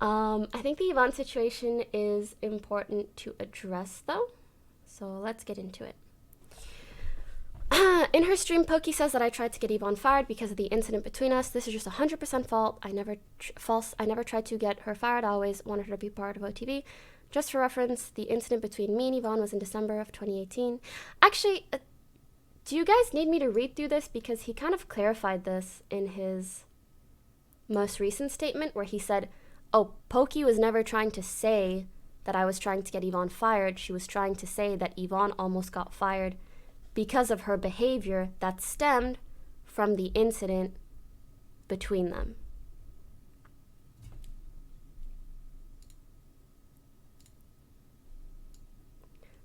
I think the Yvonne situation is important to address, though. So let's get into it. In her stream, Pokey says that I tried to get Yvonne fired because of the incident between us. This is just 100% false. I never tried to get her fired. I always wanted her to be part of OTV. Just for reference, the incident between me and Yvonne was in December of 2018. Actually, do you guys need me to read through this? Because he kind of clarified this in his most recent statement where he said, oh, Pokey was never trying to say that I was trying to get Yvonne fired. She was trying to say that Yvonne almost got fired because of her behavior that stemmed from the incident between them.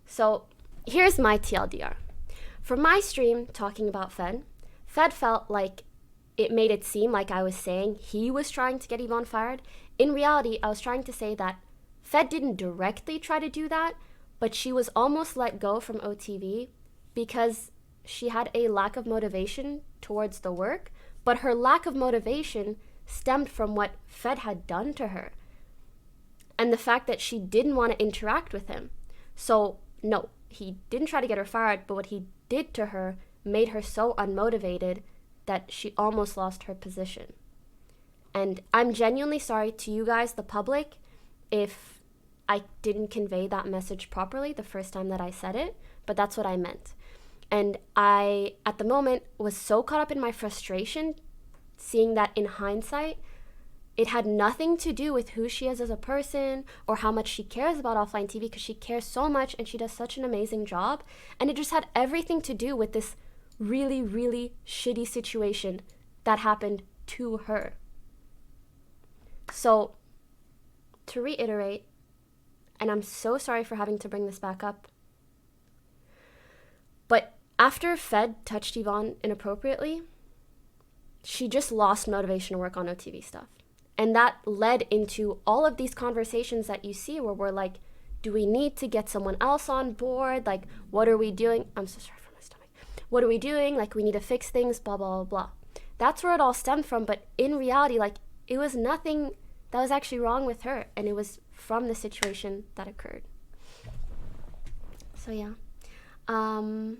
So here's my TLDR. For my stream talking about Fed felt like it made it seem like I was saying he was trying to get Yvonne fired. In reality, I was trying to say that Fed didn't directly try to do that, but she was almost let go from OTV because she had a lack of motivation towards the work, but her lack of motivation stemmed from what Fed had done to her and the fact that she didn't want to interact with him. So no, he didn't try to get her fired, but what he did to her made her so unmotivated that she almost lost her position. And I'm genuinely sorry to you guys, the public, if I didn't convey that message properly the first time that I said it, but that's what I meant. And I, at the moment, was so caught up in my frustration, seeing that in hindsight, it had nothing to do with who she is as a person or how much she cares about offline TV, because she cares so much and she does such an amazing job. And it just had everything to do with this really, really shitty situation that happened to her. So, to reiterate, and I'm so sorry for having to bring this back up, but after Fed touched Yvonne inappropriately, she just lost motivation to work on OTV stuff. And that led into all of these conversations that you see where we're like, do we need to get someone else on board? Like, what are we doing? I'm so sorry for my stomach. What are we doing? Like, we need to fix things, blah, blah, blah, blah. That's where it all stemmed from. But in reality, like, it was nothing that was actually wrong with her. And it was from the situation that occurred. So, yeah. And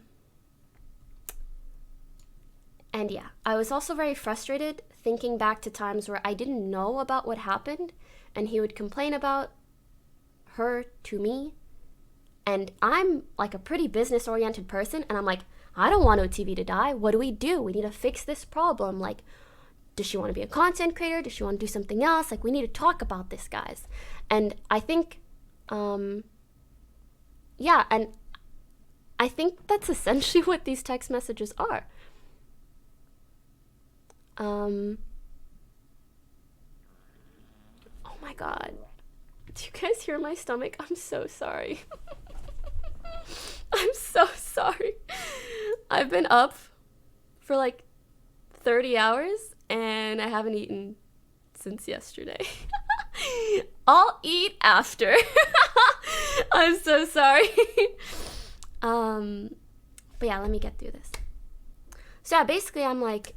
yeah, I was also very frustrated thinking back to times where I didn't know about what happened and he would complain about her to me. And I'm like a pretty business oriented person and I'm like, I don't want OTV to die. What do? We need to fix this problem. Like, does she want to be a content creator? Does she want to do something else? Like, we need to talk about this, guys. And I think, and I think that's essentially what these text messages are. Oh my god. Do you guys hear my stomach? I'm so sorry. I'm so sorry. I've been up for like 30 hours and I haven't eaten since yesterday. I'll eat after. I'm so sorry. But yeah, let me get through this. So yeah, basically I'm like,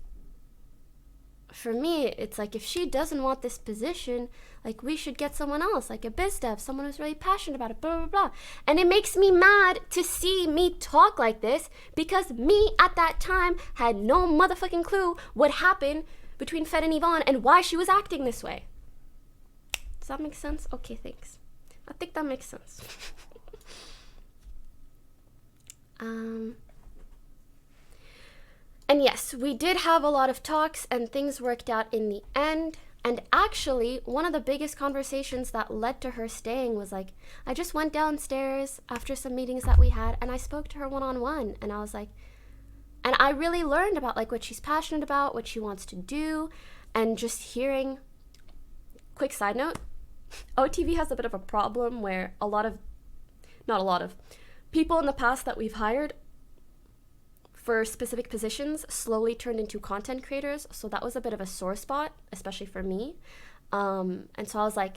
for me, it's like if she doesn't want this position, like we should get someone else, like a biz dev, someone who's really passionate about it, blah, blah, blah. And it makes me mad to see me talk like this because me at that time had no motherfucking clue what happened between Fed and Yvonne and why she was acting this way. Does that make sense? Okay, thanks. I think that makes sense. And yes, we did have a lot of talks and things worked out in the end. And actually, one of the biggest conversations that led to her staying was like, I just went downstairs after some meetings that we had and I spoke to her one-on-one. And I was like, and I really learned about like what she's passionate about, what she wants to do, and just hearing, quick side note, OTV has a bit of a problem where not a lot of people in the past that we've hired for specific positions slowly turned into content creators. So that was a bit of a sore spot, especially for me. And so I was like,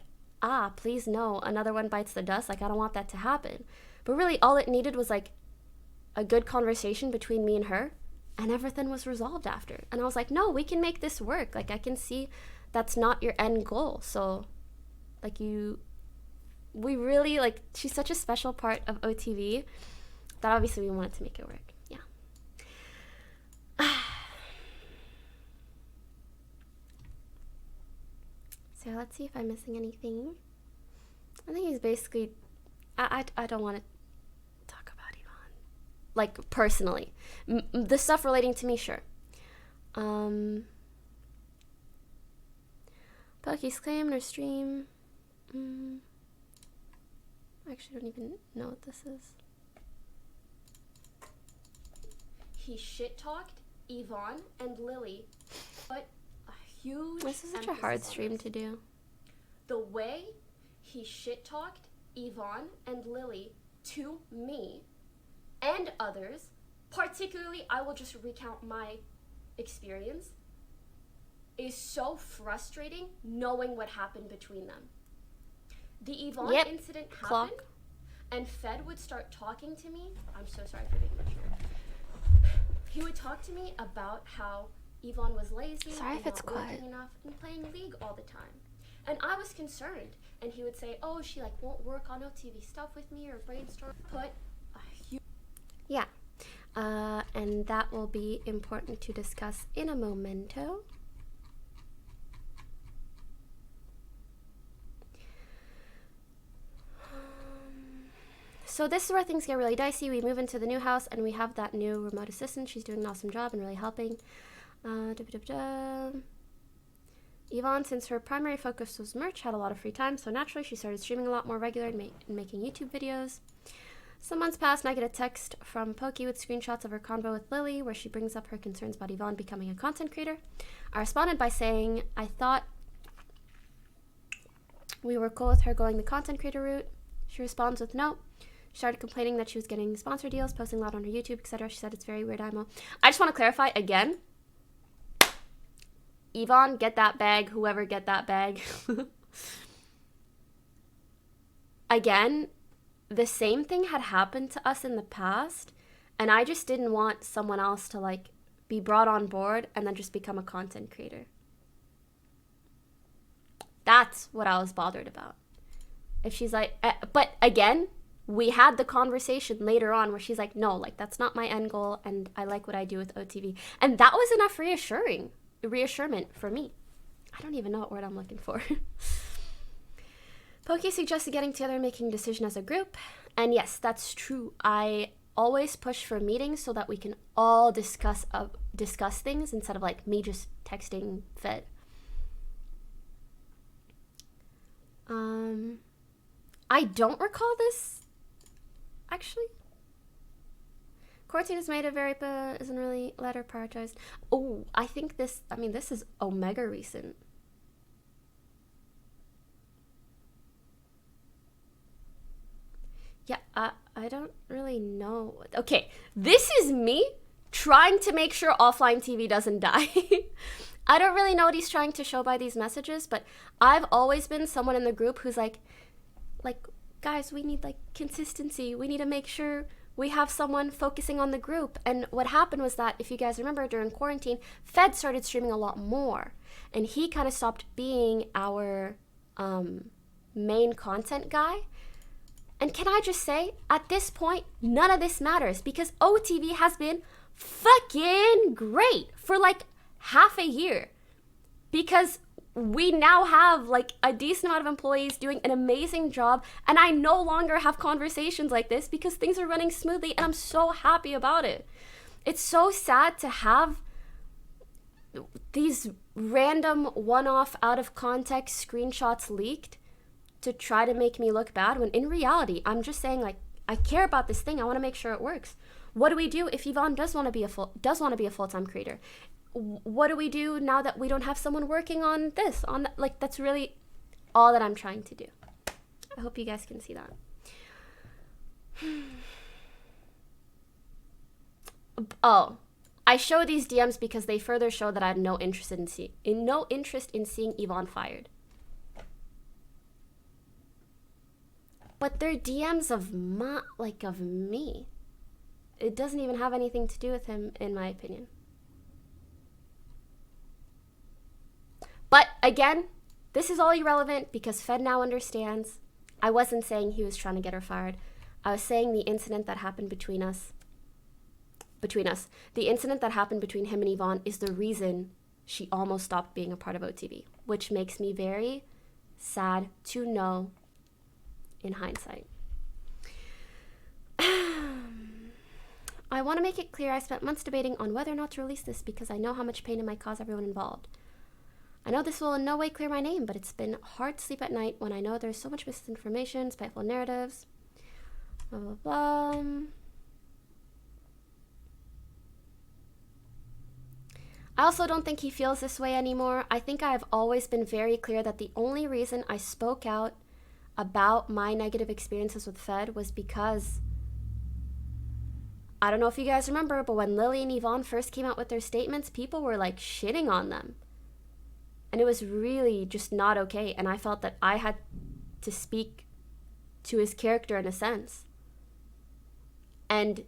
please no, another one bites the dust. Like, I don't want that to happen. But really all it needed was like a good conversation between me and her and everything was resolved after. And I was like, no, we can make this work. Like, I can see that's not your end goal. So Like we really, like, she's such a special part of OTV that obviously we wanted to make it work. Yeah. So let's see if I'm missing anything. I think he's basically, I don't want to talk about Yvonne, like, personally. The stuff relating to me, sure. Poki's claim in her stream. I actually don't even know what this is. He shit-talked Yvonne and Lily, but a huge This is such a hard stream to do. The way he shit-talked Yvonne and Lily to me and others, particularly, I will just recount my experience, is so frustrating knowing what happened between them. The Yvonne incident happened, and Fed would start talking to me. I'm so sorry for being emotional. He would talk to me about how Yvonne was lazy and not working enough and playing League all the time. And I was concerned. And he would say, oh, she like won't work on OTV stuff with me or brainstorm. Yeah. And that will be important to discuss in a momento. So this is where things get really dicey. We move into the new house and we have that new remote assistant. She's doing an awesome job and really helping. Yvonne, since her primary focus was merch, had a lot of free time, so naturally she started streaming a lot more regularly and making YouTube videos. Some months passed and I get a text from Poki with screenshots of her convo with Lily where she brings up her concerns about Yvonne becoming a content creator. I responded by saying I thought we were cool with her going the content creator route. She responds with no. She started complaining that she was getting sponsor deals, posting a lot on her YouTube, etc. She said it's very weird, IMO. I just want to clarify again. Yvonne, get that bag. Whoever, get that bag. Again, the same thing had happened to us in the past, and I just didn't want someone else to, like, be brought on board and then just become a content creator. That's what I was bothered about. If she's like, but again, we had the conversation later on where she's like, no, like, that's not my end goal, and I like what I do with OTV. And that was enough reassurement for me. I don't even know what word I'm looking for. Poki suggested getting together and making a decision as a group. And yes, that's true. I always push for meetings so that we can all discuss things instead of, like, me just texting Fed. I don't recall this, actually. Quarantine has made it very, isn't really letter prioritized. Oh, I think this is Omega recent. Yeah, I don't really know. Okay, this is me trying to make sure offline TV doesn't die. I don't really know what he's trying to show by these messages, but I've always been someone in the group who's like, guys, we need, like, consistency. We need to make sure we have someone focusing on the group. And what happened was that, if you guys remember, during quarantine, Fed started streaming a lot more. And he kind of stopped being our main content guy. And can I just say, at this point, none of this matters because OTV has been fucking great for, like, half a year. Because we now have, like, a decent amount of employees doing an amazing job, and I no longer have conversations like this because things are running smoothly, and I'm so happy about it. It's so sad to have these random one-off out-of-context screenshots leaked to try to make me look bad, when in reality, I'm just saying, like, I care about this thing. I want to make sure it works. What do we do if Yvonne does want to be a full-time creator? What do we do now that we don't have someone working on this, on that? Like, that's really all that I'm trying to do. I hope you guys can see that. Oh, I show these DMs because they further show that I had no interest in seeing Yvonne fired. But they're DMs of me. It doesn't even have anything to do with him, in my opinion. But again, This is all irrelevant because Fed now understands. I wasn't saying he was trying to get her fired. I was saying the incident that happened between us. The incident that happened between him and Yvonne is the reason she almost stopped being a part of OTB, which makes me very sad to know in hindsight. I want to make it clear I spent months debating on whether or not to release this because I know how much pain it might cause everyone involved. I know this will in no way clear my name, but it's been hard to sleep at night when I know there's so much misinformation, spiteful narratives, blah, blah, blah. I also don't think he feels this way anymore. I think I have always been very clear that the only reason I spoke out about my negative experiences with Fed was because, I don't know if you guys remember, but when Lily and Yvonne first came out with their statements, people were like shitting on them. And it was really just not okay. And I felt that I had to speak to his character in a sense. And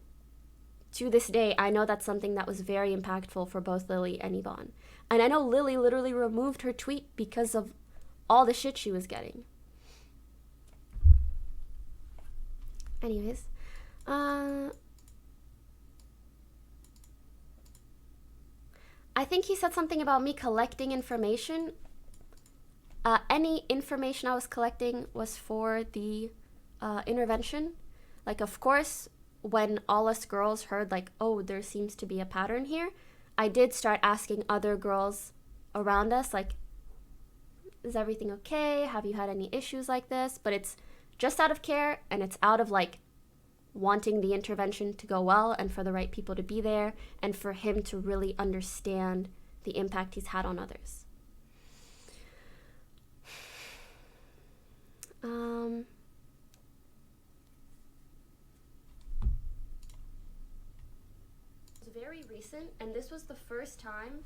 to this day, I know that's something that was very impactful for both Lily and Yvonne. And I know Lily literally removed her tweet because of all the shit she was getting. Anyways, I think he said something about me collecting information. Any information I was collecting was for the intervention. Like, of course, when all us girls heard, like, oh, there seems to be a pattern here, I did start asking other girls around us, like, is everything okay? Have you had any issues like this? But it's just out of care, and it's out of, like, wanting the intervention to go well and for the right people to be there and for him to really understand the impact he's had on others. It was very recent, and this was the first time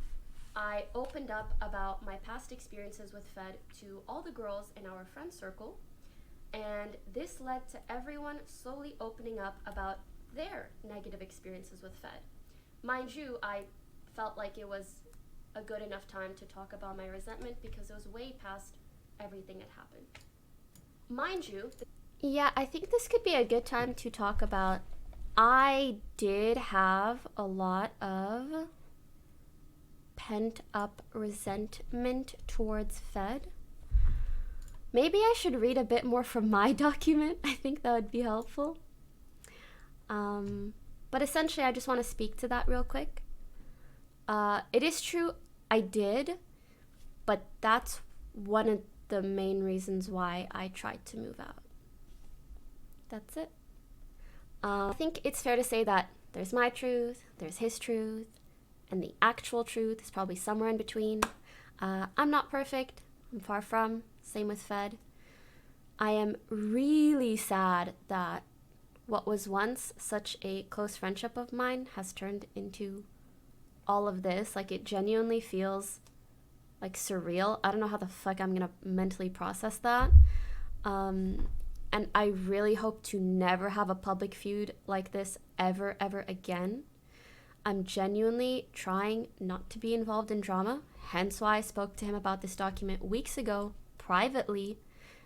I opened up about my past experiences with Fed to all the girls in our friend circle. And this led to everyone slowly opening up about their negative experiences with Fed. Mind you, I felt like it was a good enough time to talk about my resentment because it was way past everything that happened. Mind you, yeah, I think this could be a good time to talk about, I did have a lot of pent up resentment towards Fed. Maybe I should read a bit more from my document. I think that would be helpful. But essentially, I just want to speak to that real quick. It is true, I did, but that's one of the main reasons why I tried to move out. That's it. I think it's fair to say that there's my truth, there's his truth, and the actual truth is probably somewhere in between. I'm not perfect. I'm far from. Same with Fed. I am really sad that what was once such a close friendship of mine has turned into all of this. Like, it genuinely feels like surreal. I don't know how the fuck I'm gonna mentally process that. And I really hope to never have a public feud like this ever again. I'm genuinely trying not to be involved in drama, hence why I spoke to him about this document weeks ago privately,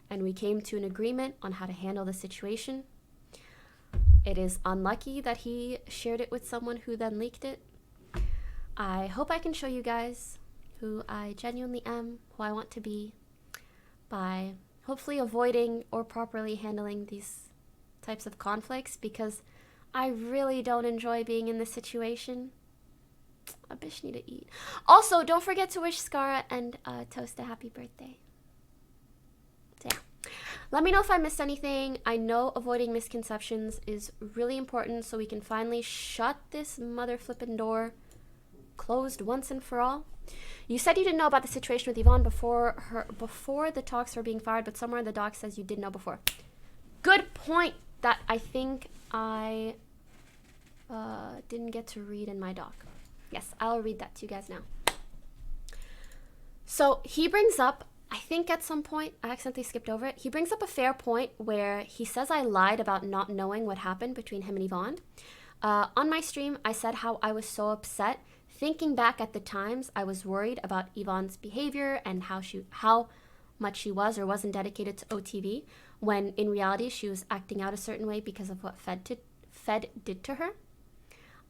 and we came to an agreement on how to handle the situation. It is unlucky that he shared it with someone who then leaked it. I hope I can show you guys who I genuinely am, who I want to be, by hopefully avoiding or properly handling these types of conflicts, because I really don't enjoy being in this situation. I bitch need to eat. Also, don't forget to wish Skara and Toast a happy birthday. So yeah. Let me know if I missed anything. I know avoiding misconceptions is really important so we can finally shut this mother flippin' door closed once and for all. You said you didn't know about the situation with Yvonne before the talks were being fired, but somewhere in the doc says you did know before. Good point that I think I didn't get to read in my doc. Yes, I'll read that to you guys now. So he brings up, I think at some point, I accidentally skipped over it, he brings up a fair point where he says I lied about not knowing what happened between him and Yvonne. On my stream, I said how I was so upset. Thinking back at the times, I was worried about Yvonne's behavior and how much she was or wasn't dedicated to OTV, when in reality she was acting out a certain way because of what Fed did to her.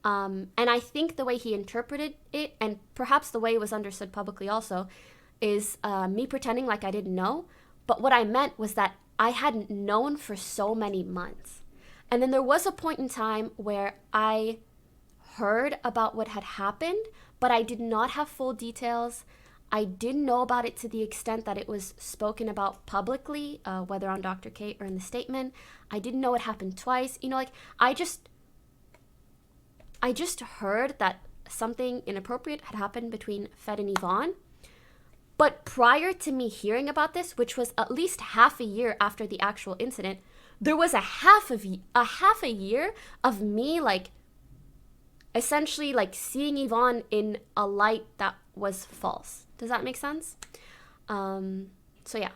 And I think the way he interpreted it, and perhaps the way it was understood publicly also, is me pretending like I didn't know. But what I meant was that I hadn't known for so many months. And then there was a point in time where I heard about what had happened, but I did not have full details. I didn't know about it to the extent that it was spoken about publicly, whether on Dr. Kate or in the statement. I didn't know it happened twice. You know, like, I just heard that something inappropriate had happened between Fed and Yvonne. But prior to me hearing about this, which was at least half a year after the actual incident, there was a half a year of me, like, essentially, like, seeing Yvonne in a light that was false. Does that make sense? So yeah,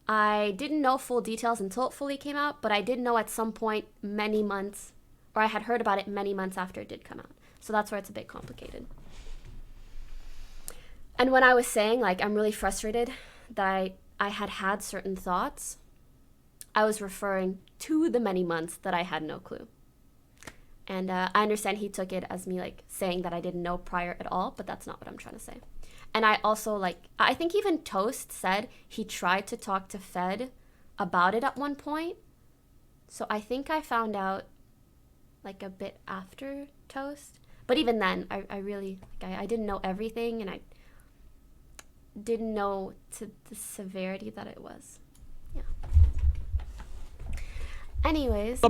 I didn't know full details until it fully came out, but I did know at some point many months, or I had heard about it many months after it did come out. So that's where it's a bit complicated. And when I was saying, like, I'm really frustrated that I had certain thoughts, I was referring to the many months that I had no clue. And I understand he took it as me, like, saying that I didn't know prior at all, but that's not what I'm trying to say. And I also, like, I think even Toast said he tried to talk to Fed about it at one point. So I think I found out, like, a bit after Toast. But even then, I really, like, I didn't know everything, and I didn't know to the severity that it was. Yeah. Anyways.